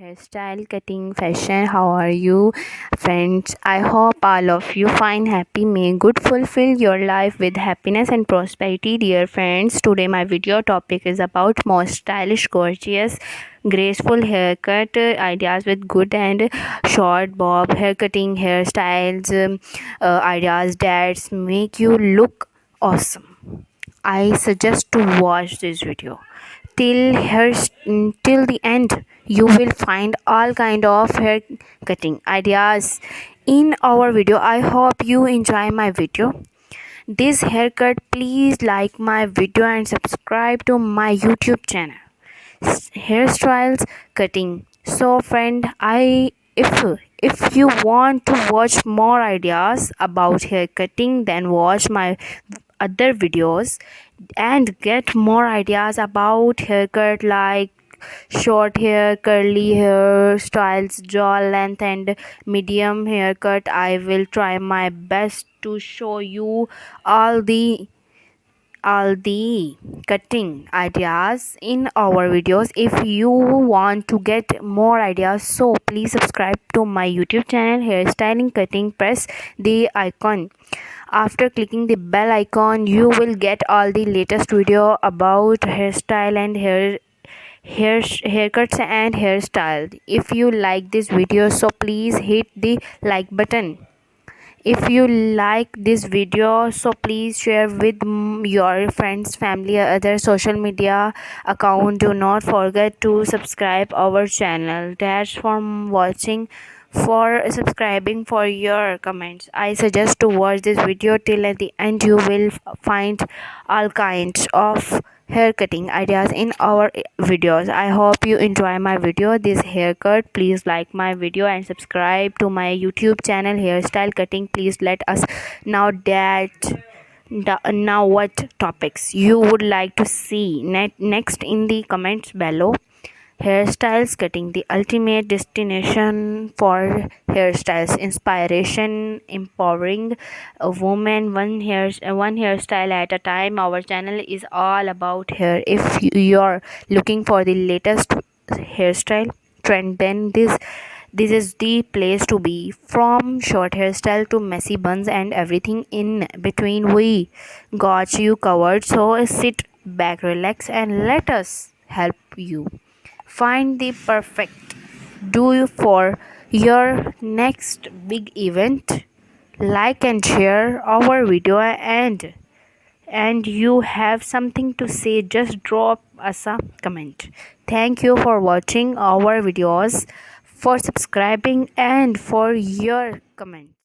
hairstyle, cutting, fashion. How are you, friends? I hope all of you find happy. May good fulfill your life with happiness and prosperity, dear friends. Today, my video topic is about most stylish, gorgeous, graceful haircut ideas with good and short bob haircutting hairstyles, ideas that make you look awesome. I suggest to watch this video till the end. You will find all kind of hair cutting ideas in our video. I hope you enjoy my video. This haircut, please like my video and subscribe to my YouTube channel. Hairstyles cutting. So friend, I if you want to watch more ideas about hair cutting, then watch my other videos and get more ideas about haircut like short hair, curly hair styles, jaw length and medium haircut. I will try my best to show you all the cutting ideas in our videos. If you want to get more ideas, so please subscribe to my YouTube channel Hairstyling Cutting. Press the icon. After clicking the bell icon, you will get all the latest video about hairstyle and haircuts and hairstyle. If you like this video, so please hit the like button. If you like this video, so please share with your friends, family, or other social media account. Do not forget to subscribe our channel. That's for watching, for subscribing, for your comments. I suggest to watch this video till at the end. You will find all kinds of hair cutting ideas in our videos. I hope you enjoy my video, this haircut. Please like my video and subscribe to my YouTube channel Hairstyle Cutting. Please let us know now what topics you would like to see next in the comments below. Hairstyles Cutting, the ultimate destination for hairstyles, inspiration, empowering a woman, one hairstyle at a time. Our channel is all about hair. If you're looking for the latest hairstyle trend, then this is the place to be. From short hairstyle to messy buns and everything in between, we got you covered. So sit back, relax, and let us help you find the perfect do for your next big event. Like and share our video, and you have something to say, just drop us a comment. Thank you for watching our videos, for subscribing, and for your comment.